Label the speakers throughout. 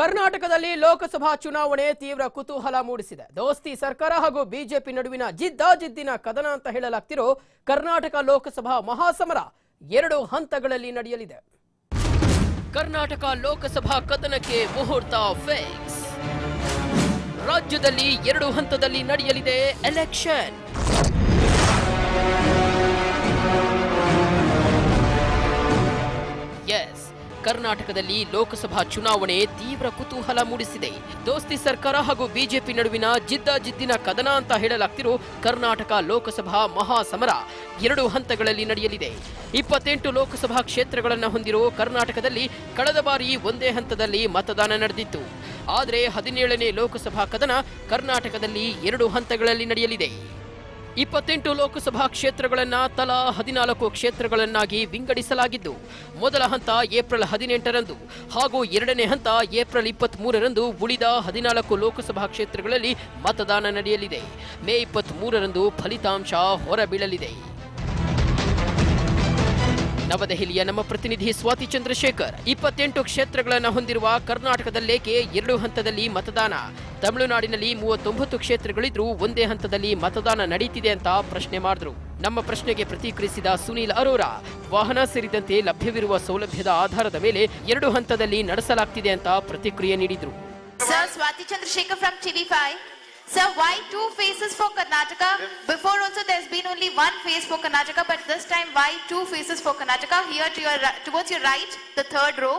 Speaker 1: ಕರ್ನಾಟಕದಲ್ಲಿ ಲೋಕಸಭಾ ಚುನಾವಣೆ ತೀವ್ರ ಕುತೂಹಲ ಮೂಡಿಸಿದೆ. ದೋಸ್ತಿ ಸರ್ಕಾರ ಹಾಗೂ ಬಿಜೆಪಿ ನಡುವಿನ ಜಿದ್ದಾಜಿದ್ದಿನ ಕದನ ಅಂತ ಹೇಳಲಾಗ್ತಿರೋ ಕರ್ನಾಟಕ ಲೋಕಸಭಾ ಮಹಾಸಮರ 2 ಹಂತಗಳಲ್ಲಿ ನಡೆಯಲಿದೆ. ಕರ್ನಾಟಕ ಲೋಕಸಭಾ ಕದನಕ್ಕೆ ಮುಹೂರ್ತ ಫಿಕ್ಸ್. ರಾಜ್ಯದಲ್ಲಿ 2 ಹಂತದಲ್ಲಿ ನಡೆಯಲಿದೆ ಎಲೆಕ್ಷನ್. ಎಸ್, ಕರ್ನಾಟಕದಲ್ಲಿ ಲೋಕಸಭಾ ಚುನಾವಣೆ ತೀವ್ರ ಕುತೂಹಲ ಮೂಡಿಸಿದೆ. ದೋಸ್ತಿ ಸರ್ಕಾರ ಹಾಗೂ ಬಿಜೆಪಿ ನಡುವಿನ ಜಿದ್ದಾಜಿದ್ದಿನ ಕದನ ಅಂತ ಹೇಳಲಾಗ್ತಿರೋ ಕರ್ನಾಟಕ ಲೋಕಸಭಾ ಮಹಾಸಮರ 2 ಹಂತಗಳಲ್ಲಿ ನಡೆಯಲಿದೆ. 28 ಲೋಕಸಭಾ ಕ್ಷೇತ್ರಗಳನ್ನು ಹೊಂದಿರೋ ಕರ್ನಾಟಕದಲ್ಲಿ ಕಳೆದ ಬಾರಿ ಒಂದೇ ಹಂತದಲ್ಲಿ ಮತದಾನ ನಡೆದಿತ್ತು. ಆದರೆ 17ನೇ ಲೋಕಸಭಾ ಕದನ ಕರ್ನಾಟಕದಲ್ಲಿ 2 ಹಂತಗಳಲ್ಲಿ ನಡೆಯಲಿದೆ. 28 ಲೋಕಸಭಾ ಕ್ಷೇತ್ರಗಳನ್ನ ತಲಾ 14 ಕ್ಷೇತ್ರಗಳನ್ನಾಗಿ ವಿಂಗಡಿಸಲಾಗಿದ್ದು, ಮೊದಲ ಹಂತ ಏಪ್ರಿಲ್ 18ರಂದು ಹಾಗೂ ಎರಡನೇ ಹಂತ ಏಪ್ರಿಲ್ 23ರಂದು ಉಳಿದ 14 ಲೋಕಸಭಾ ಕ್ಷೇತ್ರಗಳಲ್ಲಿ ಮತದಾನ ನಡೆಯಲಿದೆ. ಮೇ 23ರಂದು ಫಲಿತಾಂಶ ಹೊರಬೀಳಲಿದೆ. ನವದೆಹಲಿಯ ನಮ್ಮ ಪ್ರತಿನಿಧಿ ಸ್ವಾತಿ ಚಂದ್ರಶೇಖರ್ 28 ಕ್ಷೇತ್ರಗಳನ್ನು ಹೊಂದಿರುವ ಕರ್ನಾಟಕದಲ್ಲೇಕೆ 2 ಹಂತದಲ್ಲಿ ಮತದಾನ? ತಮಿಳುನಾಡಿನಲ್ಲಿ 39 ಕ್ಷೇತ್ರಗಳಿದ್ರೂ ಒಂದೇ ಹಂತದಲ್ಲಿ ಮತದಾನ ನಡೀತಿದೆ ಅಂತ ಪ್ರಶ್ನೆ ಮಾಡಿದ್ರು. ನಮ್ಮ ಪ್ರಶ್ನೆಗೆ ಪ್ರತಿಕ್ರಿಯಿಸಿದ ಸುನೀಲ್ ಅರೋರಾ, ವಾಹನ ಸೇರಿದಂತೆ ಲಭ್ಯವಿರುವ ಸೌಲಭ್ಯದ ಆಧಾರದ ಮೇಲೆ 2 ಹಂತದಲ್ಲಿ ನಡೆಸಲಾಗ್ತಿದೆ ಅಂತ ಪ್ರತಿಕ್ರಿಯೆ ನೀಡಿದ್ರು.
Speaker 2: Swati Chandrashekhar from TV5. Sir, why 2 phases for Karnataka? Before also there's been only 1 phase for Karnataka, but this time why 2 phases for Karnataka? Here towards your right, the 3rd row.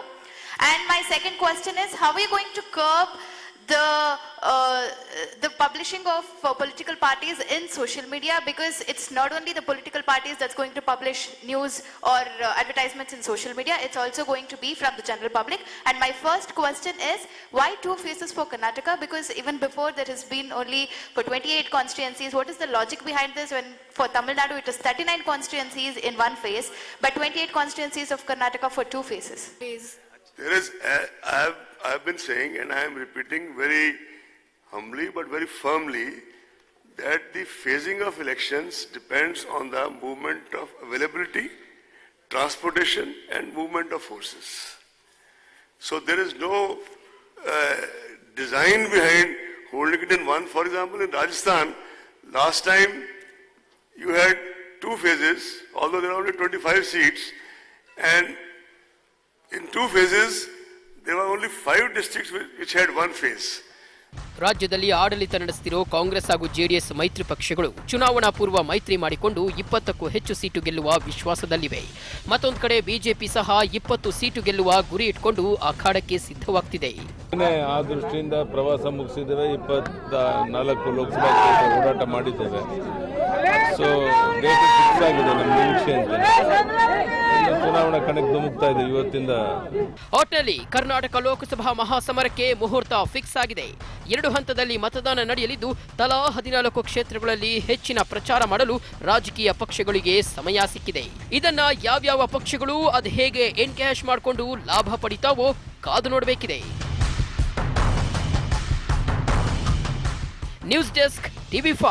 Speaker 2: And my second question is, how are you going to curb the publishing of political parties in social media? Because it's not only the political parties that's going to publish news or advertisements in social media, it's also going to be from the general public. And my first question is, why 2 phases for Karnataka? Because even before there has been only for 28 constituencies. What is the logic behind this? When for Tamil Nadu it is 39 constituencies in 1 phase, but 28 constituencies of Karnataka for 2 phases.
Speaker 3: There is, I've been saying, and I am repeating very humbly but very firmly, that the phasing of elections depends on the movement of availability, transportation, and movement of forces. So there is no design behind holding it in one. For example, in Rajasthan, last time you had 2 phases, although there are only 25 seats, and in 2 phases, there were only 5 districts which had 1 phase.
Speaker 1: ರಾಜ್ಯದಲ್ಲಿ ಆಡಳಿತ ನಡೆಸುತ್ತಿರೋ ಕಾಂಗ್ರೆಸ್ ಹಾಗೂ JDS ಮೈತ್ರಿ ಪಕ್ಷಗಳು ಚುನಾವಣಾ ಪೂರ್ವ ಮೈತ್ರಿ ಮಾಡಿಕೊಂಡು 20ಕ್ಕೂ ಹೆಚ್ಚು ಸೀಟು ಗೆಲ್ಲುವ ವಿಶ್ವಾಸದಲ್ಲಿವೆ. ಮತ್ತೊಂದು ಕಡೆ ಬಿಜೆಪಿ ಸಹ 20 ಸೀಟು ಗೆಲ್ಲುವ ಗುರಿ ಇಟ್ಕೊಂಡು ಅಖಾಡಕ್ಕೆ ಸಿದ್ಧವಾಗ್ತಿದೆ.
Speaker 4: ಆ ದೃಷ್ಟಿಯಿಂದ ಪ್ರವಾಸ ಮುಗಿಸಿದ್ದೇವೆ, 24 ಲೋಕಸಭಾ ಕ್ಷೇತ್ರ ಹೋರಾಟ ಮಾಡಿದ್ದೇವೆ. ಸೊ ಡೇಟ್ ಫಿಕ್ಸ್ ಆಗಿದೆ ನಮ್ಮ ನಿರೀಕ್ಷೆ ಅಂತ. ಚುನಾವಣಾ ಕಣಕ್ಕೆ ಧುಮುಕ್ತಾ ಇದೆ ಇವತ್ತಿಂದ.
Speaker 1: ಒಟ್ನಲ್ಲಿ ಕರ್ನಾಟಕ ಲೋಕಸಭಾ ಮಹಾಸಮರಕ್ಕೆ ಮುಹೂರ್ತ ಫಿಕ್ಸ್ ಆಗಿದೆ. 2 ಹಂತದಲ್ಲಿ ಮತದಾನ ನಡೆಯಲಿದ್ದು, ತಲಾ 14 ಕ್ಷೇತ್ರಗಳಲ್ಲಿ ಹೆಚ್ಚಿನ ಪ್ರಚಾರ ಮಾಡಲು ರಾಜಕೀಯ ಪಕ್ಷಗಳಿಗೆ ಸಮಯ ಸಿಕ್ಕಿದೆ. ಇದನ್ನ ಯಾವ್ಯಾವ ಪಕ್ಷಗಳು ಅದು ಹೇಗೆ ಎನ್ಕ್ಯಾಶ್ ಮಾಡಿಕೊಂಡು ಲಾಭ ಪಡಿತಾವೋ ಕಾದು ನೋಡಬೇಕಿದೆ. News desk TV5.